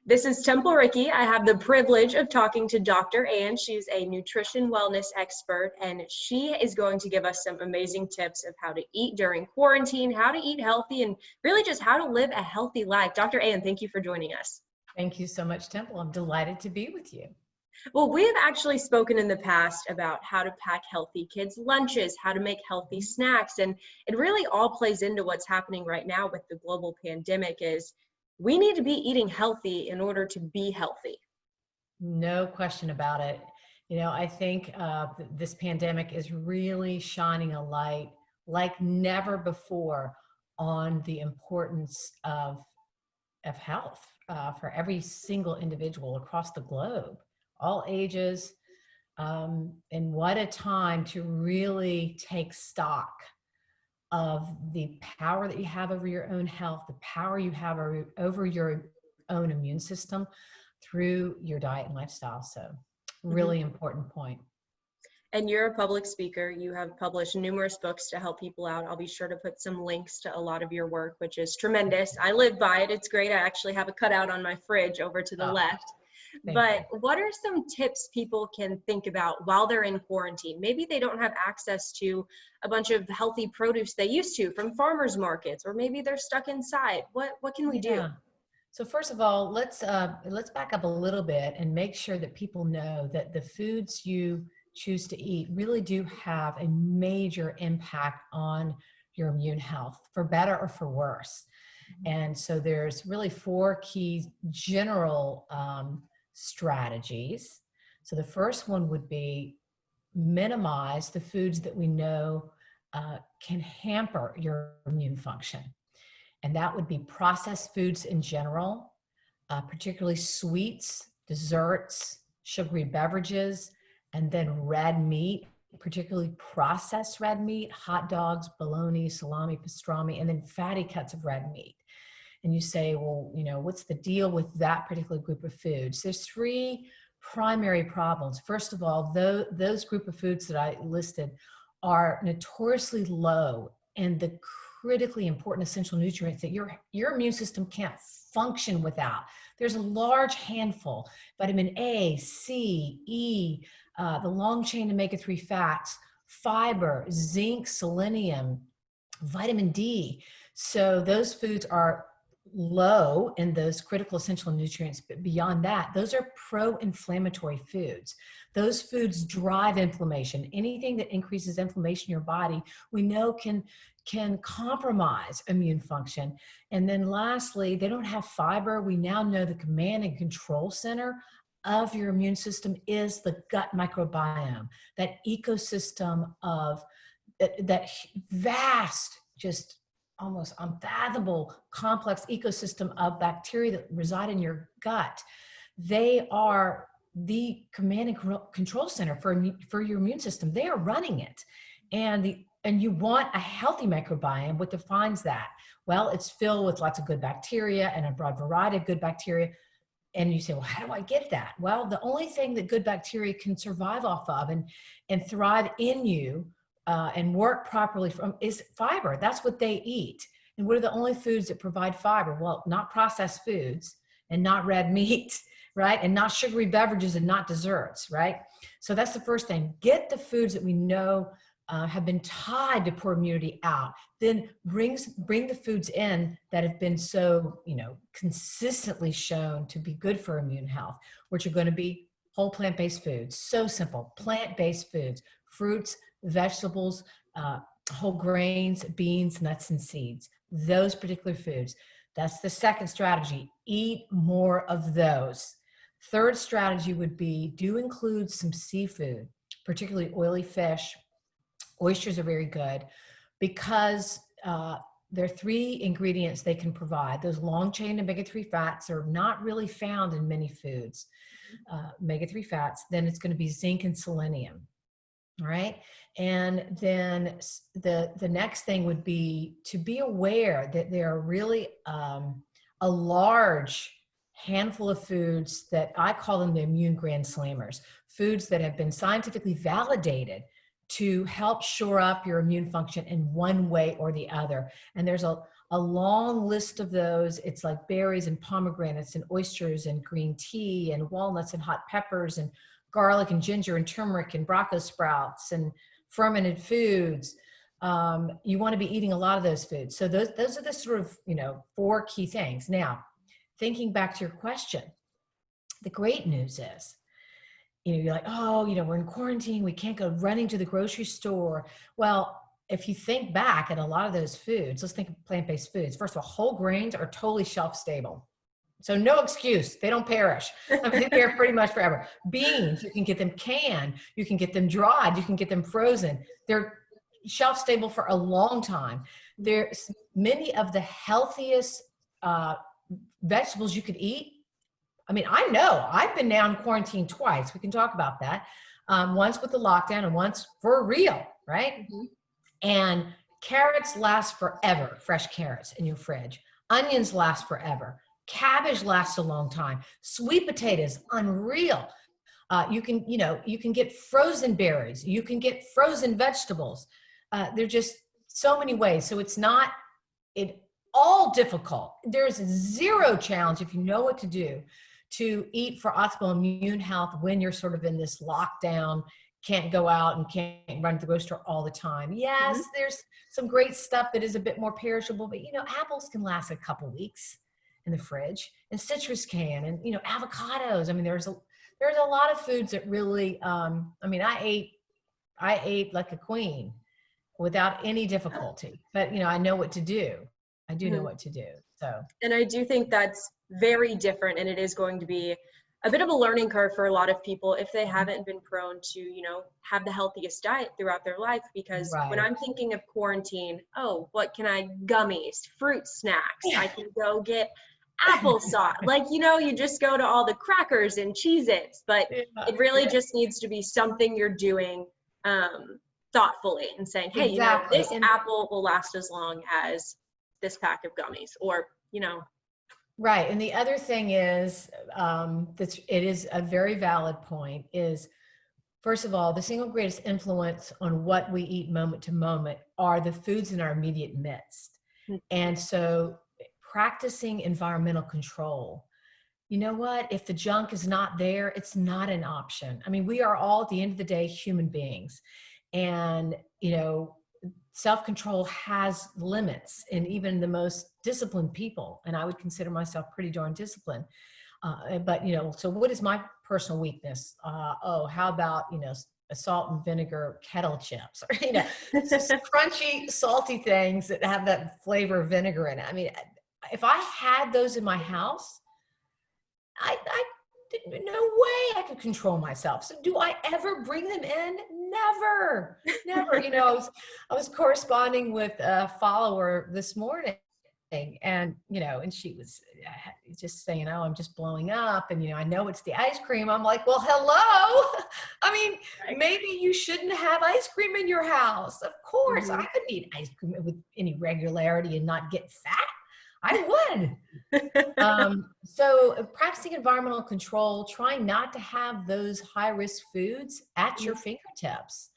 This is Temple Ricky. I have the privilege of talking to Dr. Ann. She's a nutrition wellness expert, and she is going to give us some amazing tips of how to eat during quarantine, how to eat healthy, and really just how to live a healthy life. Dr. Ann, thank you for joining us. Thank you so much, Temple. I'm delighted to be with you. Well, we have actually spoken in the past about how to pack healthy kids' lunches, how to make healthy snacks, and it really all plays into what's happening right now with the global pandemic is we need to be eating healthy in order to be healthy. No question about it. I think this pandemic is really shining a light like never before on the importance of health for every single individual across the globe, all ages. And what a time to really take stock of the power that you have over your own health, the power you have over your own immune system through your diet and lifestyle. So really important point. And you're a public speaker. You have published numerous books to help people out. I'll be sure to put some links to a lot of your work, which is tremendous. I live by it. It's great. I actually have a cutout on my fridge over to the left. But what are some tips people can think about while they're in quarantine? Maybe they don't have access to a bunch of healthy produce they used to from farmers markets, or maybe they're stuck inside. What can we do? So first of all, let's back up a little bit and make sure that people know that the foods you choose to eat really do have a major impact on your immune health, for better or for worse. And so there's really 4 key general strategies. So the first one would be minimize the foods that we know can hamper your immune function. And that would be processed foods in general, particularly sweets, desserts, sugary beverages, and then red meat, particularly processed red meat, hot dogs, bologna, salami, pastrami, and then fatty cuts of red meat. And you say, well, what's the deal with that particular group of foods? There's 3 primary problems. First of all, those group of foods that I listed are notoriously low in the critically important essential nutrients that your immune system can't function without. There's a large handful: vitamin A, C, E, the long chain omega-3 fats, fiber, zinc, selenium, vitamin D. So those foods are low in those critical essential nutrients, but beyond that, those are pro-inflammatory foods. Those foods drive inflammation. Anything that increases inflammation in your body, we know can compromise immune function. And then lastly, they don't have fiber. We now know the command and control center of your immune system is the gut microbiome, that ecosystem of that vast, just almost unfathomable complex ecosystem of bacteria that reside in your gut. They are the command and control center for your immune system. They are running it. And you want a healthy microbiome. What defines that? Well, it's filled with lots of good bacteria and a broad variety of good bacteria. And you say, well, how do I get that? Well, the only thing that good bacteria can survive off of and thrive in you and work properly from is fiber. That's what they eat. And what are the only foods that provide fiber? Well, not processed foods and not red meat, right? And not sugary beverages and not desserts, right? So that's the first thing. Get the foods that we know have been tied to poor immunity out. Then bring the foods in that have been so, consistently shown to be good for immune health, which are going to be whole plant-based foods. So simple, plant-based foods, fruits, vegetables, whole grains, beans, nuts, and seeds. Those particular foods. That's the second strategy. Eat more of those. Third strategy would be do include some seafood, particularly oily fish. Oysters are very good because there are 3 ingredients they can provide. Those long chain omega-3 fats are not really found in many foods. Omega-3 fats, then it's going to be zinc and selenium. All right. And then the next thing would be to be aware that there are really a large handful of foods that I call them the immune grand slammers, foods that have been scientifically validated to help shore up your immune function in one way or the other. And there's a a long list of those. It's like berries and pomegranates and oysters and green tea and walnuts and hot peppers and garlic and ginger and turmeric and Brussels sprouts and fermented foods. You want to be eating a lot of those foods. So those are the sort of, 4 key things. Now, thinking back to your question, the great news is, you're like, oh, we're in quarantine. We can't go running to the grocery store. Well, if you think back at a lot of those foods, let's think of plant-based foods. First of all, whole grains are totally shelf stable. So no excuse. They don't perish. I mean, they're pretty much forever. Beans, you can get them canned. You can get them dried. You can get them frozen. They're shelf stable for a long time. There's many of the healthiest vegetables you could eat. I mean, I know I've been now in quarantine twice. We can talk about that. Once with the lockdown and once for real, right? Mm-hmm. And carrots last forever, fresh carrots in your fridge. Onions last forever. Cabbage lasts a long time. Sweet potatoes, unreal. You can get frozen berries. You can get frozen vegetables. There are just so many ways. So it's not all difficult. There's zero challenge if you know what to do to eat for optimal immune health when you're sort of in this lockdown, can't go out and can't run to the grocery store all the time. Yes, mm-hmm. There's some great stuff that is a bit more perishable, but apples can last a couple weeks in the fridge, and citrus can, and avocados. I mean, there's a lot of foods that really. I ate like a queen without any difficulty, but I know what to do. I do know what to do. So, and I do think that's very different, and it is going to be a bit of a learning curve for a lot of people if they haven't been prone to, have the healthiest diet throughout their life. Because right. When I'm thinking of quarantine, what can I, gummies, fruit snacks, I can go get applesauce, you just go to all the crackers and Cheez-Its, but it really just needs to be something you're doing thoughtfully and saying, hey, exactly. This apple will last as long as this pack of gummies, or Right. And the other thing is, it is a very valid point, is, first of all, the single greatest influence on what we eat moment to moment are the foods in our immediate midst. Mm-hmm. And so practicing environmental control, if the junk is not there, it's not an option. I mean, we are all, at the end of the day, human beings. And, self-control has limits in even the most disciplined people. And I would consider myself pretty darn disciplined. But, so what is my personal weakness? How about, a salt and vinegar kettle chips, or, just crunchy, salty things that have that flavor of vinegar in it. I mean, if I had those in my house, I no way I could control myself. So do I ever bring them in? Never. I was corresponding with a follower this morning, and, and she was just saying, oh, I'm just blowing up. And, I know it's the ice cream. I'm like, well, hello. I mean, maybe you shouldn't have ice cream in your house. Of course, I could eat ice cream with any regularity and not get fat. I would. So practicing environmental control, trying not to have those high-risk foods at your fingertips.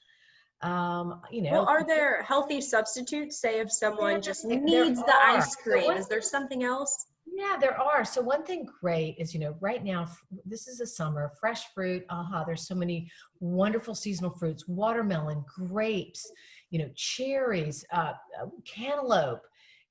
Well, are there healthy substitutes? Say if someone just needs the ice cream, is there something else? Yeah, there are. So one thing great is, right now, this is a summer, fresh fruit. There's so many wonderful seasonal fruits, watermelon, grapes, cherries, cantaloupe.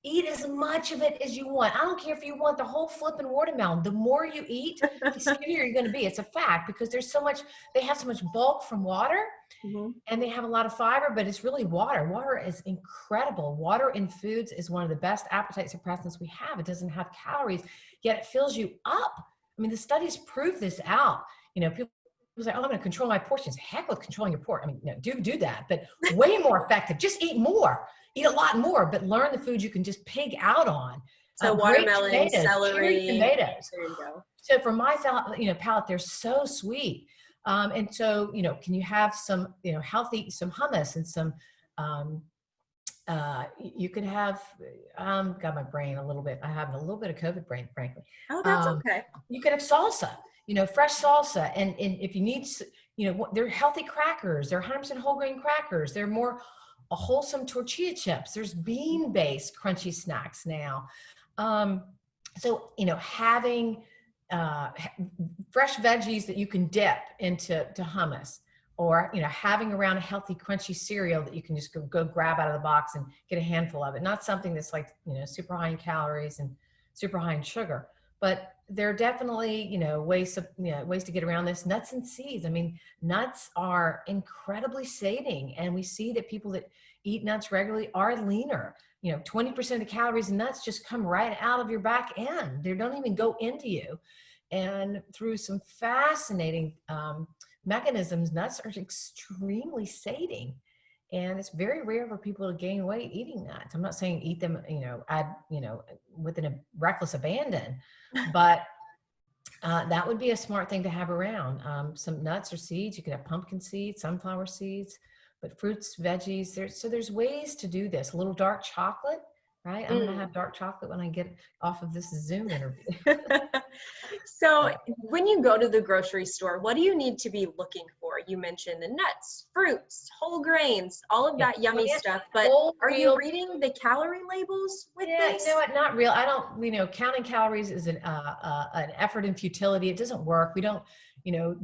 Eat as much of it as you want. I don't care if you want the whole flipping watermelon. The more you eat, the skinnier you're going to be. It's a fact, because there's so much, they have so much bulk from water, and they have a lot of fiber, but it's really water. Water is incredible. Water in foods is one of the best appetite suppressants we have. It doesn't have calories, yet it fills you up. I mean, the studies prove this out. People say, oh, I'm going to control my portions. Heck with controlling your portion. I mean, no, do that, but way more effective. Just eat more. Eat a lot more, but learn the foods you can just pig out on. So watermelon, tomatoes, celery, tomatoes. There you go. So for my palate, they're so sweet. And so, can you have some, healthy, some hummus and some, you can have, got my brain a little bit. I have a little bit of COVID brain, frankly. Oh, that's okay. You can have salsa, fresh salsa. And if you need, they're healthy crackers. They're 100% whole grain crackers. They're more a wholesome tortilla chips. There's bean-based crunchy snacks now. So, having fresh veggies that you can dip into hummus, or, having around a healthy, crunchy cereal that you can just go grab out of the box and get a handful of it. Not something that's like, super high in calories and super high in sugar, but there are definitely, ways to get around this. Nuts and seeds. I mean, nuts are incredibly sating, and we see that people that eat nuts regularly are leaner. 20% of the calories in nuts just come right out of your back end. They don't even go into you. And through some fascinating mechanisms, nuts are extremely sating. And it's very rare for people to gain weight eating nuts. I'm not saying eat them, with a reckless abandon, but that would be a smart thing to have around. Some nuts or seeds. You could have pumpkin seeds, sunflower seeds, but fruits, veggies. There's ways to do this. A little dark chocolate, right? I'm going to have dark chocolate when I get off of this Zoom interview. So when you go to the grocery store, what do you need to be looking for? You mentioned the nuts, fruits, whole grains, all of that yummy stuff, but are you reading the calorie labels with this? You know what? Not real. I don't, counting calories is an effort in futility. It doesn't work. We don't,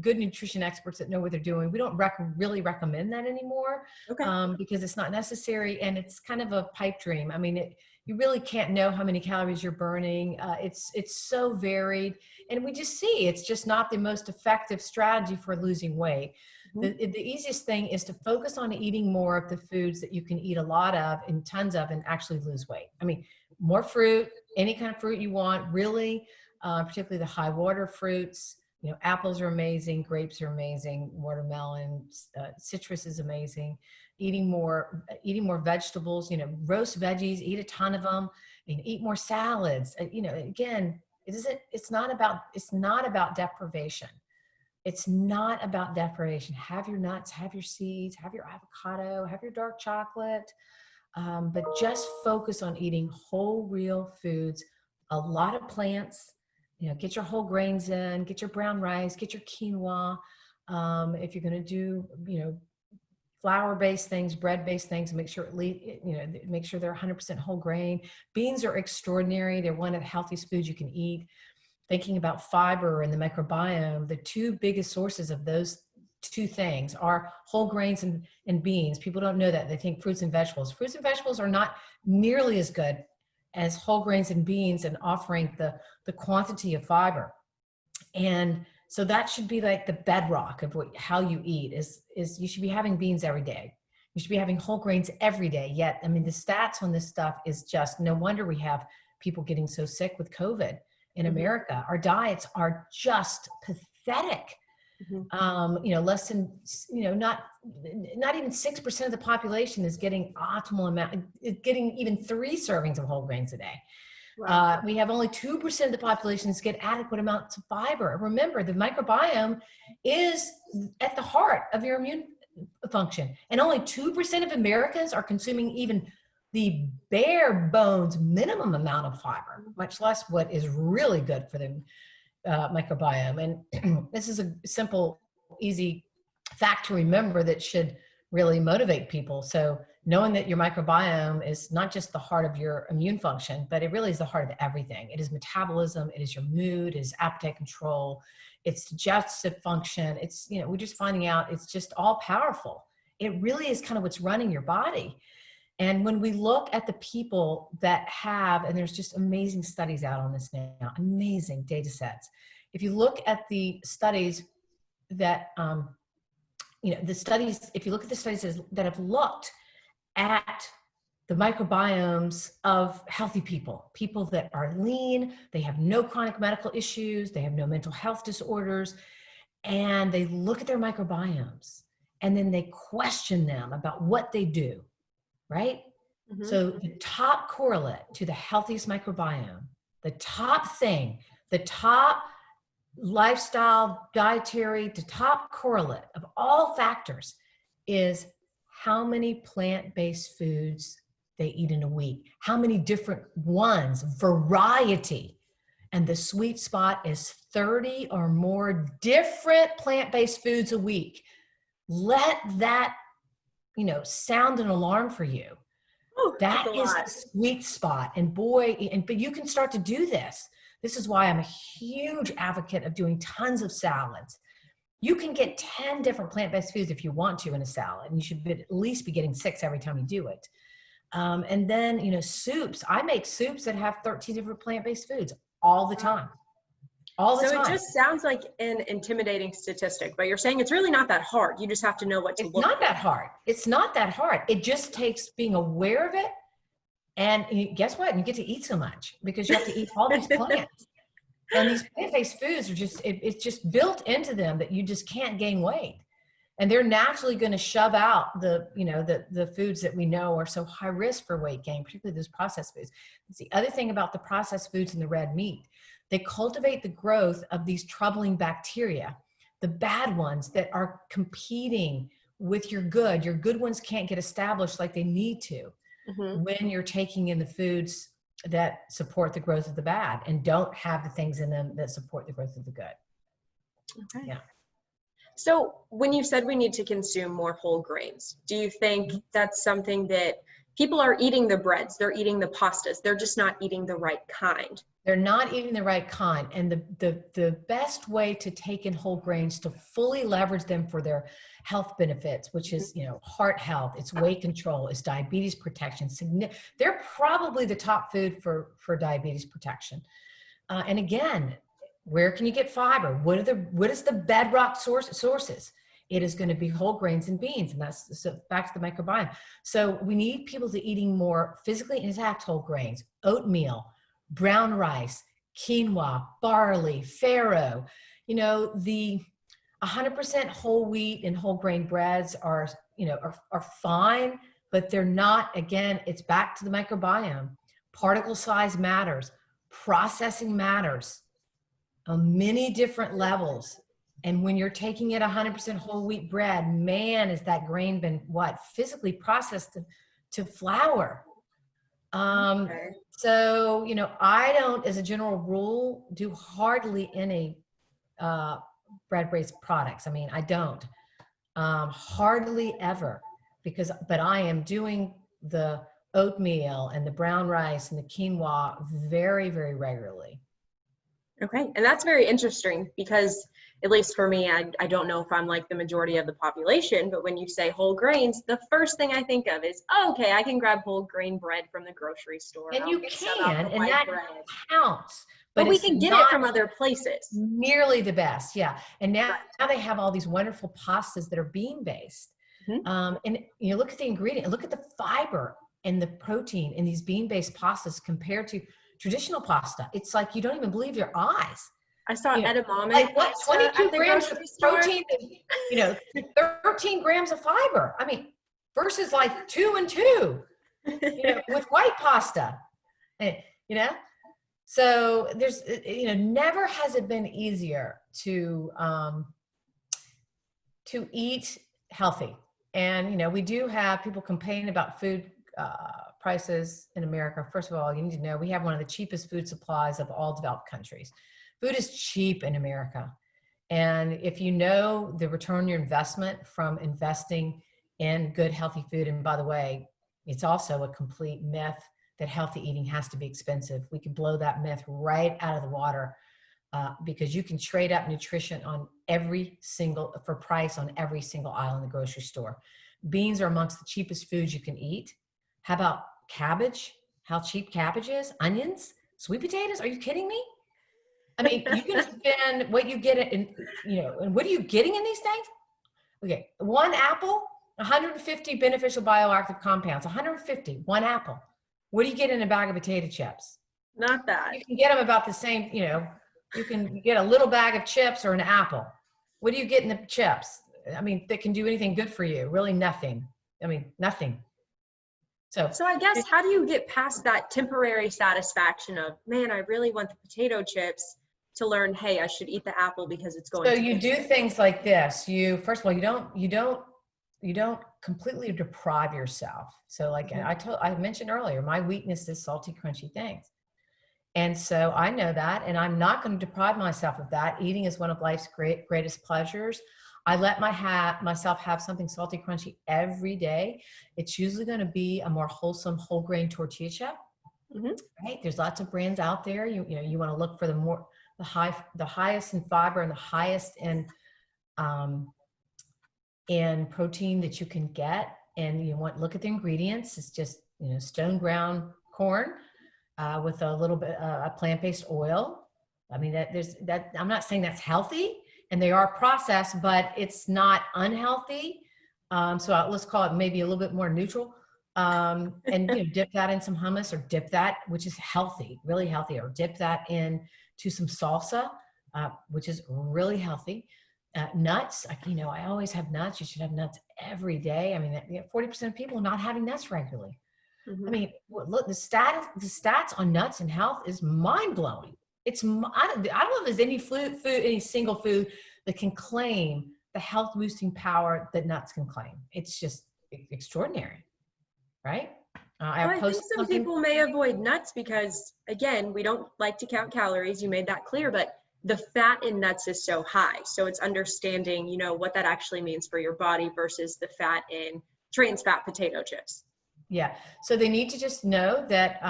good nutrition experts that know what they're doing, we don't really recommend that anymore. Okay. Because it's not necessary, and it's kind of a pipe dream. I mean, you really can't know how many calories you're burning. It's so varied, and we just see it's just not the most effective strategy for losing weight. The easiest thing is to focus on eating more of the foods that you can eat a lot of and tons of and actually lose weight. I mean, more fruit, any kind of fruit you want, really, particularly the high water fruits. Apples are amazing, grapes are amazing, watermelon, citrus is amazing. Eating more vegetables, roast veggies, eat a ton of them, and eat more salads. Again, it's not about deprivation. It's not about deprivation. Have your nuts, have your seeds, have your avocado, have your dark chocolate, but just focus on eating whole, real foods, a lot of plants. Get your whole grains in, get your brown rice, get your quinoa. If you're going to do, flour-based things, bread-based things, make sure they're 100% whole grain. Beans are extraordinary. They're one of the healthiest foods you can eat. Thinking about fiber and the microbiome, the two biggest sources of those two things are whole grains and beans. People don't know that. They think fruits and vegetables. Fruits and vegetables are not nearly as good as whole grains and beans and offering the quantity of fiber. And so that should be like the bedrock of how you eat is you should be having beans every day. You should be having whole grains every day. Yet, I mean, the stats on this stuff is just no wonder we have people getting so sick with COVID in America. Our diets are just pathetic. Less than, not even 6% of the population is getting optimal amount, getting even 3 servings of whole grains a day. Wow. We have only 2% of the populations get adequate amounts of fiber. Remember, the microbiome is at the heart of your immune function, and only 2% of Americans are consuming even the bare bones minimum amount of fiber, much less what is really good for the microbiome. And this is a simple, easy fact to remember that should really motivate people. So knowing that your microbiome is not just the heart of your immune function, but it really is the heart of everything. It is metabolism, it is your mood, it is appetite control, it's digestive function. It's, we're just finding out it's just all powerful. It really is kind of what's running your body. And when we look at the people that have, and there's just amazing studies out on this now, amazing data sets. If you look at the studies that, if you look at the studies that have looked at the microbiomes of healthy people that are lean, they have no chronic medical issues, they have no mental health disorders, and they look at their microbiomes and then they question them about what they do. Right? So the top correlate to the healthiest microbiome, the top thing, the top lifestyle, dietary, the top correlate of all factors is how many plant-based foods they eat in a week, how many different ones, variety. And the sweet spot is 30 or more different plant-based foods a week. Let that sound an alarm for you. Oh, that's That a is lot. the sweet spot. And but you can start to do this. This is why I'm a huge advocate of doing tons of salads. You can get 10 different plant-based foods if you want to in a salad, and you should at least be getting 6 every time you do it. And then, soups. I make soups that have 13 different plant-based foods all the time. All the So it time. just sounds like an intimidating statistic, but you're saying it's really not that hard. You just have to know what to It's look not for. that hard. It's not that hard. It just takes being aware of it. And guess what? You get to eat so much because you have to eat all these plants. And these plant-based foods are it's just built into them that you just can't gain weight. And they're naturally going to shove out the foods that we know are so high risk for weight gain, particularly those processed foods. It's the other thing about the processed foods and the red meat. They cultivate the growth of these troubling bacteria, the bad ones that are competing with your good. Your good ones can't get established like they need to when you're taking in the foods that support the growth of the bad and don't have the things in them that support the growth of the good. Okay. Yeah. So when you said we need to consume more whole grains, do you think that's something that people are eating the breads, they're eating the pastas, they're just not eating the right kind? They're not eating the right kind. And the best way to take in whole grains to fully leverage them for their health benefits, which is, heart health, it's weight control, it's diabetes protection. They're probably the top food for diabetes protection. And again, where can you get fiber? What is the bedrock sources? It is going to be whole grains and beans. And that's back to the microbiome. So we need people to eating more physically intact whole grains, oatmeal, brown rice, quinoa, barley, farro. The 100% whole wheat and whole grain breads are fine, but they're not. Again, it's back to the microbiome. Particle size matters. Processing matters on many different levels. And when you're taking it 100% whole wheat bread, man, has that grain been physically processed to flour. Okay. So, I don't, as a general rule, do hardly any bread-based products. I mean, I don't, hardly ever, but I am doing the oatmeal and the brown rice and the quinoa very, very regularly. Okay, and that's very interesting because, at least for me, I don't know if I'm like the majority of the population, but when you say whole grains, the first thing I think of is, okay, I can grab whole grain bread from the grocery store. And I'll you mix that up can, with and my that bread. counts. But we it's can get it from other places. Nearly the best, yeah. And now Right. they have all these wonderful pastas that are bean-based. And look at the ingredient, look at the fiber and the protein in these bean-based pastas compared to traditional pasta. It's like you don't even believe your eyes. I saw edamame Like what, pasta 22 at the grams of grocery store. protein and 13 grams of fiber. I mean, versus like 2 and 2, with white pasta. So there's, never has it been easier to eat healthy. And, we do have people complaining about food prices in America. First of all, you need to know we have one of the cheapest food supplies of all developed countries. Food is cheap in America. And if you know the return on your investment from investing in good, healthy food, and by the way, it's also a complete myth that healthy eating has to be expensive. We can blow that myth right out of the water because you can trade up nutrition for price on every single aisle in the grocery store. Beans are amongst the cheapest foods you can eat. How about cabbage? How cheap cabbage is? Onions? Sweet potatoes? Are you kidding me? I mean, you can spend what you get and what are you getting in these things? Okay, one apple, 150 beneficial bioactive compounds, 150, one apple. What do you get in a bag of potato chips? Not bad. You can get them about the same, you can get a little bag of chips or an apple. What do you get in the chips? I mean, that can do anything good for you? Really nothing. I mean, nothing. So I guess, how do you get past that temporary satisfaction of, man, I really want the potato chips, to learn, hey, I should eat the apple because it's going to. So you do things like this. First of all, you don't completely deprive yourself. So like I mentioned earlier, my weakness is salty, crunchy things. And so I know that, and I'm not going to deprive myself of that. Eating is one of life's greatest pleasures. I let myself have something salty, crunchy every day. It's usually going to be a more wholesome whole grain tortilla chip. Mhm. Right? There's lots of brands out there. You want to look for the highest in fiber and the highest um, in protein that you can get. And look at the ingredients. It's just, stone ground corn with a little bit a plant-based oil. I mean, I'm not saying that's healthy, and they are processed, but it's not unhealthy. Let's call it maybe a little bit more neutral. And dip that in some hummus, or dip that, which is healthy, really healthy, or dip that in to some salsa, which is really healthy. Nuts, I always have nuts. You should have nuts every day. I mean, 40% of people are not having nuts regularly. I mean, look, the stats on nuts and health is mind blowing. I don't know if there's any single food that can claim the health boosting power that nuts can claim. It's just extraordinary, right? Well, I think some people may avoid nuts because, again, we don't like to count calories. You made that clear, but the fat in nuts is so high. So it's understanding, what that actually means for your body versus the fat in trans fat potato chips. Yeah. So they need to just know that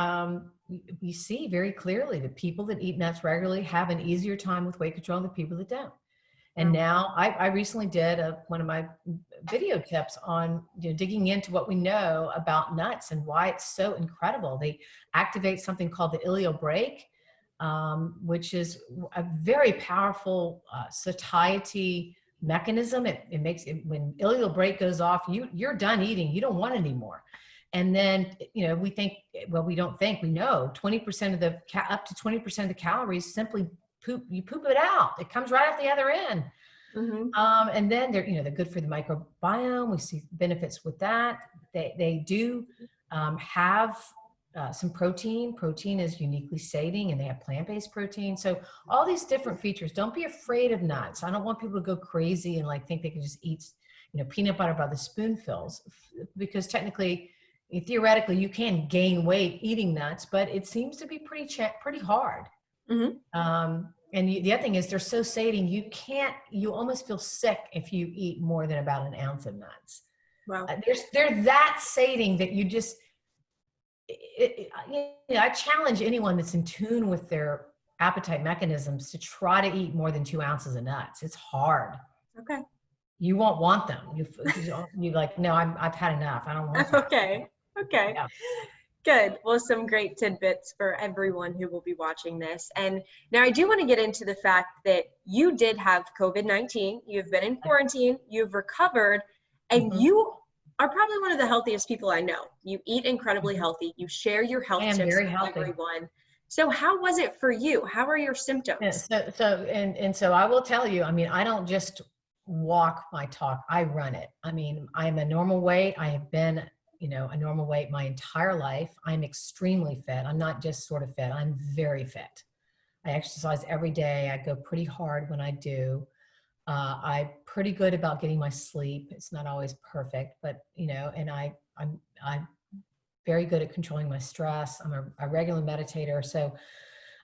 we see very clearly that people that eat nuts regularly have an easier time with weight control than people that don't. And now I recently did one of my video tips on digging into what we know about nuts and why it's so incredible. They activate something called the ileal brake, which is a very powerful satiety mechanism. It makes it, when ileal brake goes off, you're done eating. You don't want any more. And then, we know 20% of up to 20% of the calories simply you poop it out. It comes right out the other end. Mm-hmm. And then they're good for the microbiome. We see benefits with that. They do have some protein. Protein is uniquely sating, and they have plant-based protein. So all these different features. Don't be afraid of nuts. I don't want people to go crazy and think they can just eat, peanut butter by the spoonfuls, because theoretically, you can gain weight eating nuts, but it seems to be pretty hard. Mm-hmm. And the other thing is they're so sating, you almost feel sick if you eat more than about an ounce of nuts. Wow. They're that sating that you just, I challenge anyone that's in tune with their appetite mechanisms to try to eat more than 2 ounces of nuts. It's hard. Okay. You won't want them. You like, no, I've had enough. I don't want them. Okay. Yeah. Good. Well, some great tidbits for everyone who will be watching this. And now I do want to get into the fact that you did have COVID-19. You've been in quarantine, you've recovered, and you are probably one of the healthiest people I know. You eat incredibly healthy. You share your health tips with everyone. So how was it for you? How are your symptoms? So I will tell you, I don't just walk my talk, I run it. I'm a normal weight. I have been a normal weight my entire life. I'm extremely fit. I'm not just sort of fit. I'm very fit. I exercise every day. I go pretty hard when I do. I'm pretty good about getting my sleep. It's not always perfect, but and I'm very good at controlling my stress. I'm a regular meditator. So,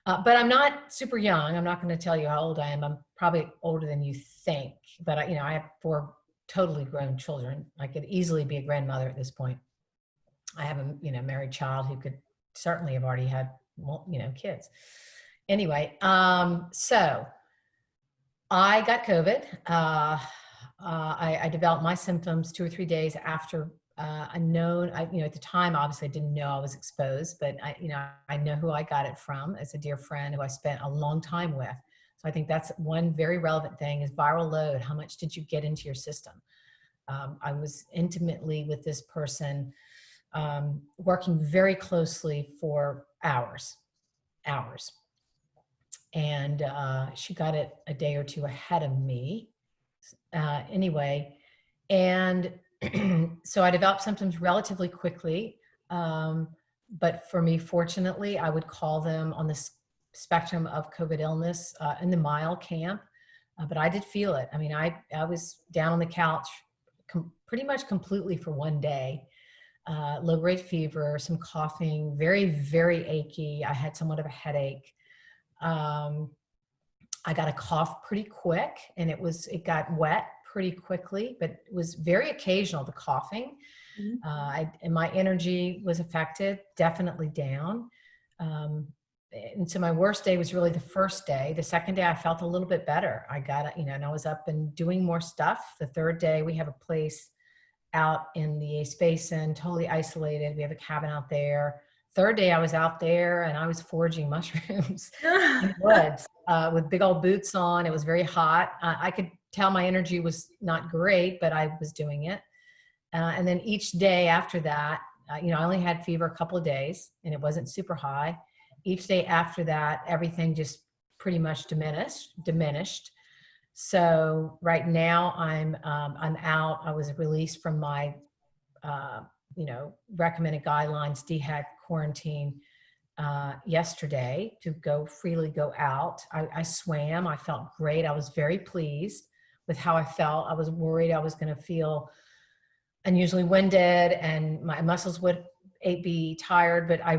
but I'm not super young. I'm not going to tell you how old I am. I'm probably older than you think, but I have 4 totally grown children. I could easily be a grandmother at this point. I have a married child who could certainly have already had kids. Anyway, so I got COVID. I developed my symptoms 2 or 3 days after at the time, obviously I didn't know I was exposed, but I know who I got it from. It's a dear friend who I spent a long time with. So I think that's one very relevant thing is viral load. How much did you get into your system? I was intimately with this person, working very closely for hours. And she got it a day or 2 ahead of me. Anyway, and so I developed symptoms relatively quickly. But for me, fortunately, I would call them on the spectrum of COVID illness in the mild camp. But I did feel it. I was down on the couch pretty much completely for 1 day. Low-grade fever, some coughing, very, very achy. I had somewhat of a headache. I got a cough pretty quick, and it got wet pretty quickly, but it was very occasional, the coughing. Mhm. And my energy was affected, definitely down. And so my worst day was really the first day. The second day I felt a little bit better. I got, and I was up and doing more stuff. The third day we have a place out in the Ace Basin, totally isolated. We have a cabin out there. Third day I was out there and I was foraging mushrooms in the woods with big old boots on. It was very hot. I could tell my energy was not great, but I was doing it. And then each day after that, I only had fever a couple of days and it wasn't super high. Each day after that, everything just pretty much diminished. So right now I'm out. I was released from my, recommended guidelines, DHEC quarantine yesterday to freely go out. I swam. I felt great. I was very pleased with how I felt. I was worried I was going to feel unusually winded and my muscles would be tired, but I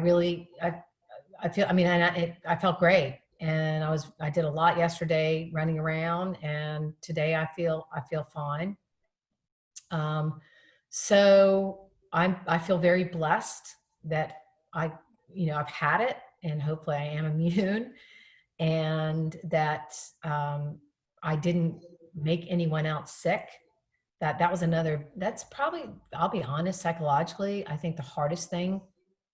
felt great. And I did a lot yesterday running around, and today I feel fine. So I feel very blessed that I've had it, and hopefully I am immune, and that I didn't make anyone else sick. That's probably, I'll be honest, psychologically, I think the hardest thing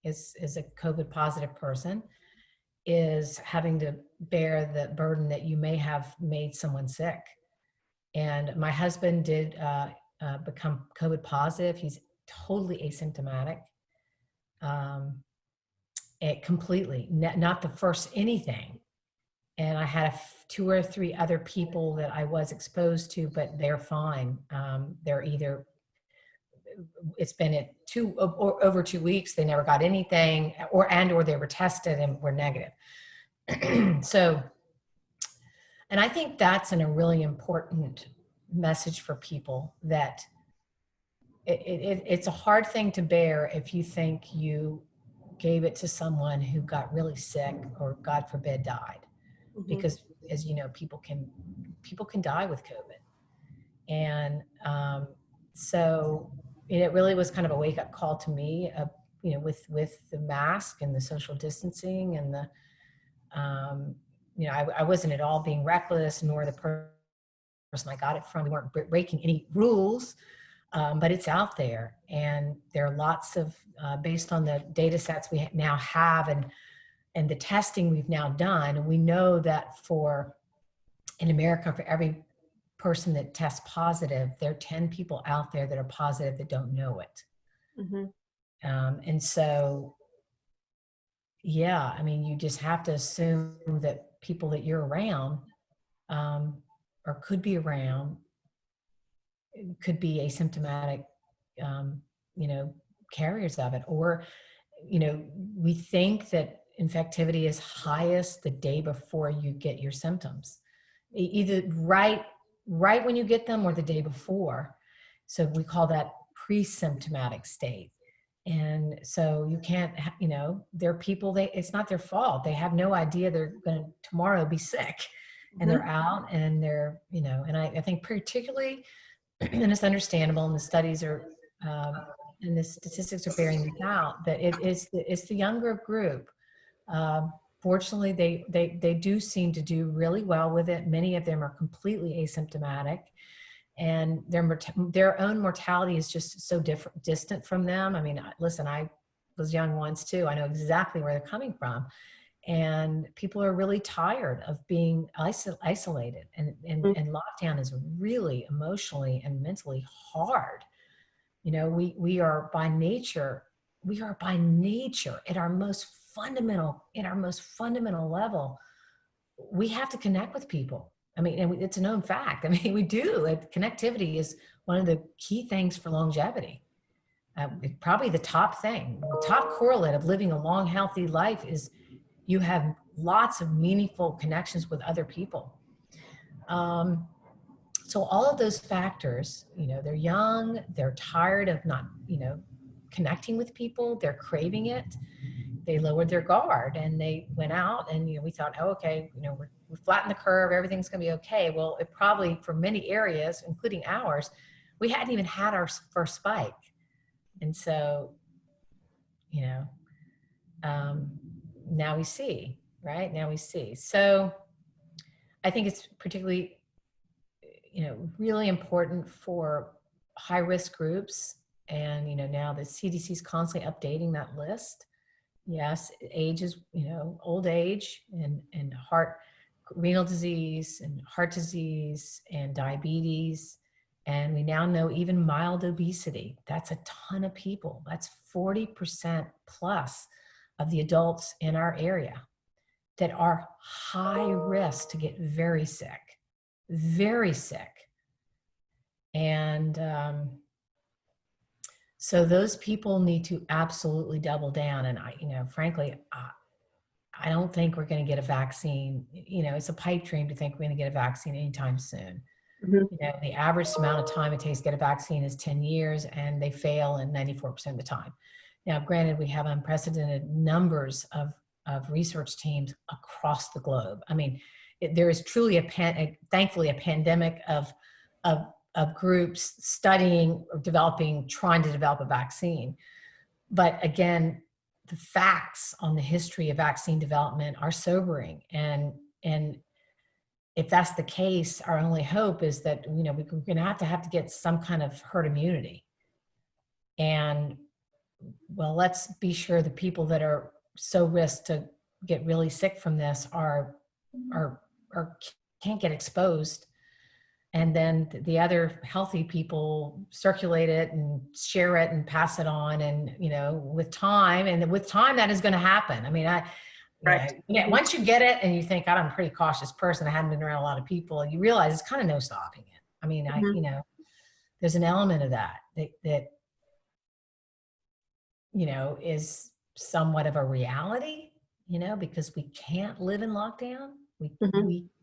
is a COVID positive person is having to bear the burden that you may have made someone sick. And my husband did become COVID positive. He's totally asymptomatic. It completely, not the first anything. And I had two or three other people that I was exposed to, but they're fine. They're either, it's been over 2 weeks, they never got anything, or they were tested and were negative. So, and I think that's a really important message for people, that it's a hard thing to bear if you think you gave it to someone who got really sick or, God forbid, died. Mhm. Because, as you know, people can die with COVID. And so it really was kind of a wake-up call to me, with the mask and the social distancing and the I wasn't at all being reckless, nor the person I got it from. We weren't breaking any rules, but it's out there, and there are lots of based on the data sets we now have and the testing we've now done, and we know that in America, for every person that tests positive, there are 10 people out there that are positive that don't know it. Mm-hmm. And so, yeah, I mean, you just have to assume that people that you're around or could be around could be asymptomatic, carriers of it. Or, we think that infectivity is highest the day before you get your symptoms, either right when you get them or the day before. So we call that pre-symptomatic state. And so you can't, there are people, it's not their fault. They have no idea they're going to tomorrow be sick, and they're out, and they're, and I think particularly, and it's understandable, and the studies are, and the statistics are bearing this out, that it's the younger group. Fortunately, they do seem to do really well with it. Many of them are completely asymptomatic, and their own mortality is just so distant from them. I mean, listen, I was young once too. I know exactly where they're coming from. And people are really tired of being isolated, and lockdown is really emotionally and mentally hard. We are by nature at our most fundamental level, we have to connect with people. I mean, and it's a known fact. I mean, we do. Connectivity is one of the key things for longevity. Probably the top thing, the top correlate of living a long, healthy life is you have lots of meaningful connections with other people. So all of those factors, they're young, they're tired of not, connecting with people, they're craving it. They lowered their guard and they went out, and we thought, oh, okay, we're flatten the curve, everything's going to be okay. Well, it probably, for many areas, including ours, we hadn't even had our first spike. And so, you know, now we see, right? Now we see. So I think it's particularly, really important for high risk groups. And, now the CDC is constantly updating that list. Yes, age is, old age and renal disease and heart disease and diabetes. And we now know even mild obesity. That's a ton of people. That's 40% plus of the adults in our area that are high risk to get very sick, very sick. And so those people need to absolutely double down. And frankly, I don't think we're going to get a vaccine. It's a pipe dream to think we're going to get a vaccine anytime soon. The average amount of time it takes to get a vaccine is 10 years, and they fail in 94% of the time. Now, granted, we have unprecedented numbers of research teams across the globe. I mean, there is truly thankfully a pandemic of groups studying or trying to develop a vaccine. But again, the facts on the history of vaccine development are sobering. And if that's the case, our only hope is that, we're going to have to get some kind of herd immunity. And well, let's be sure the people that are so risk to get really sick from this are can't get exposed. And then the other healthy people circulate it and share it and pass it on. And, with time that is going to happen. I mean, Right. Once you get it and you think, God, I'm a pretty cautious person, I hadn't been around a lot of people, you realize it's kind of no stopping it. I mean, there's an element of that is somewhat of a reality, because we can't live in lockdown. We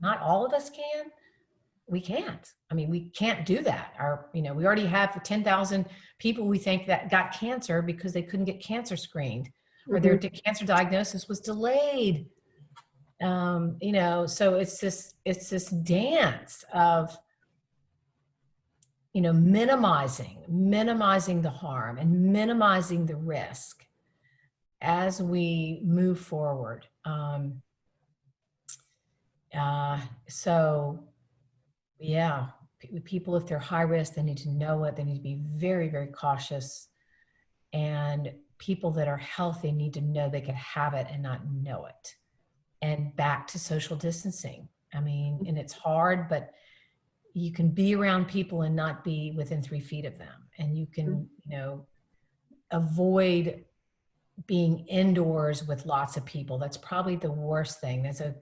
not all of us can. We can't. I mean, we can't do that. We already have 10,000 people we think that got cancer because they couldn't get cancer screened, or their cancer diagnosis was delayed. So it's this dance of, minimizing the harm and minimizing the risk as we move forward. Yeah, people, if they're high risk, they need to know it. They need to be very, very cautious. And people that are healthy need to know they can have it and not know it. And back to social distancing. I mean, and it's hard, but you can be around people and not be within 3 feet of them. And you can, avoid being indoors with lots of people. That's probably the worst thing. There's a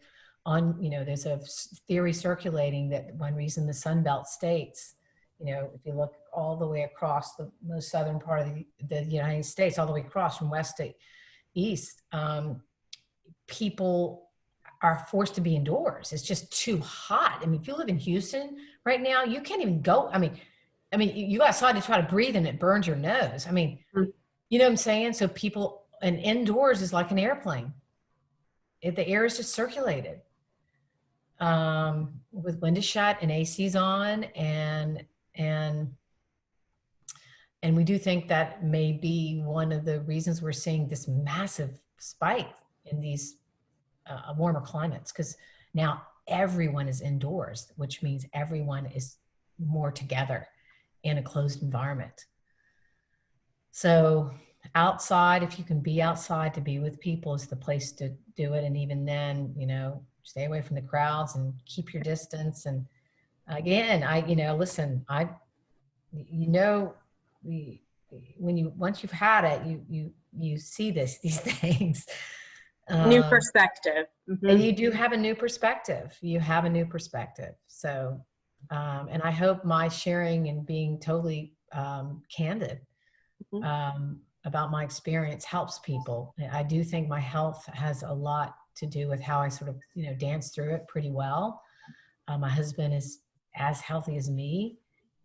theory circulating that one reason the Sun Belt states, if you look all the way across the most southern part of the United States, all the way across from west to east, people are forced to be indoors. It's just too hot. I mean, if you live in Houston right now, you can't even go. I mean, you go outside to try to breathe and it burns your nose. I mean, you know what I'm saying? So and indoors is like an airplane. The air is just circulated. With windows shut and ACs on, and we do think that may be one of the reasons we're seeing this massive spike in these warmer climates, because now everyone is indoors, which means everyone is more together in a closed environment. So outside, if you can be outside to be with people, is the place to do it. And even then, stay away from the crowds and keep your distance. And again, once you've had it, you see these things. New perspective. And you do have a new perspective. So, and I hope my sharing and being totally candid about my experience helps people. I do think my health has a lot to do with how I sort of, dance through it pretty well. My husband is as healthy as me,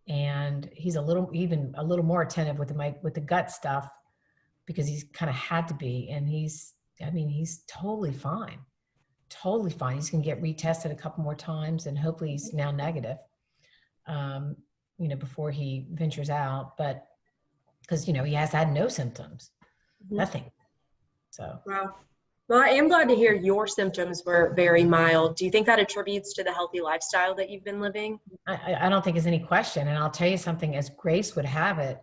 and he's even a little more attentive with the gut stuff, because he's kind of had to be, and he's totally fine. totally fine. He's going to get retested a couple more times, and hopefully he's now negative, before he ventures out. But because, he has had no symptoms, nothing. So. Wow. Well, I am glad to hear your symptoms were very mild. Do you think that attributes to the healthy lifestyle that you've been living? I don't think there's any question. And I'll tell you something, as Grace would have it.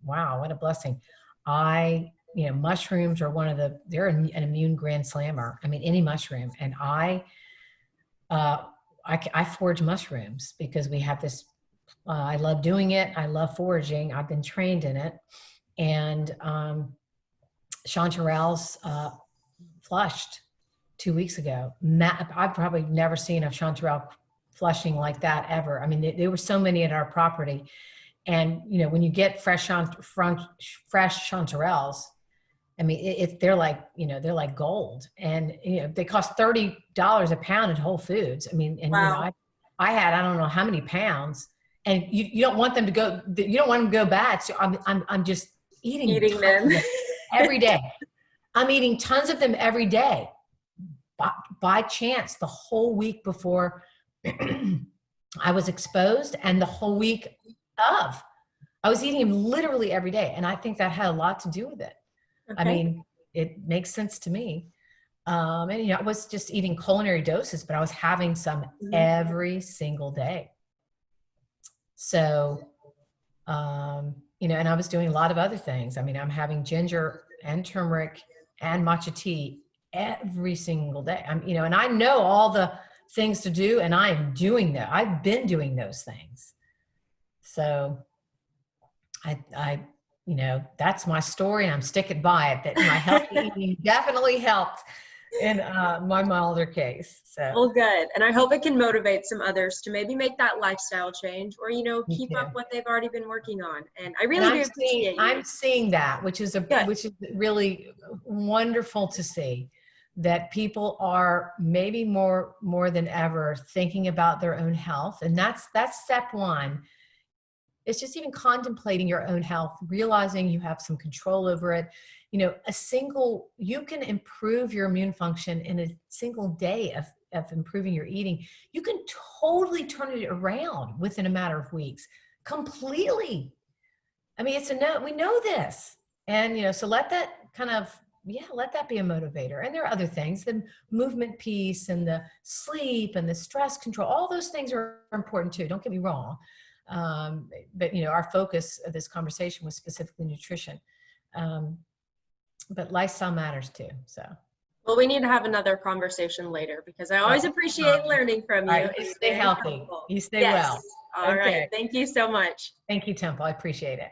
Wow, what a blessing. Mushrooms are they're an immune grand slammer. I mean, any mushroom. And I forage mushrooms because we have this, I love doing it. I love foraging. I've been trained in it. And chanterelles flushed 2 weeks ago. I've probably never seen a chanterelle flushing like that ever. I mean, there were so many at our property. And, when you get fresh chanterelles, I mean, they're like gold, and, they cost $30 a pound at Whole Foods. I mean, and, wow. I had, I don't know how many pounds, and you don't want them to go bad. So I'm just eating them every day. I'm eating tons of them every day. By chance, the whole week before I was exposed, and the whole week of, I was eating them literally every day. And I think that had a lot to do with it. Okay. I mean, it makes sense to me. And, I was just eating culinary doses, but I was having some every single day. So, and I was doing a lot of other things. I mean, I'm having ginger and turmeric and matcha tea every single day. And I know all the things to do, and I'm doing that. I've been doing those things. So I that's my story, and I'm sticking by it, that my healthy eating definitely helped in my milder case. So. Well, good. And I hope it can motivate some others to maybe make that lifestyle change, or, keep up what they've already been working on. And I really do appreciate you. I'm seeing that, which is really wonderful to see, that people are maybe more than ever thinking about their own health. And that's step one. It's just even contemplating your own health, realizing you have some control over it. You can improve your immune function in a single day of improving your eating. You can totally turn it around within a matter of weeks, completely. I mean, we know this. And, so let that let that be a motivator. And there are other things, the movement piece and the sleep and the stress control, all those things are important too. Don't get me wrong. But, our focus of this conversation was specifically nutrition. But lifestyle matters too. So. Well, we need to have another conversation later, because I always appreciate learning from you. Right. You stay healthy. You stay well. All right. Thank you so much. Thank you, Temple. I appreciate it.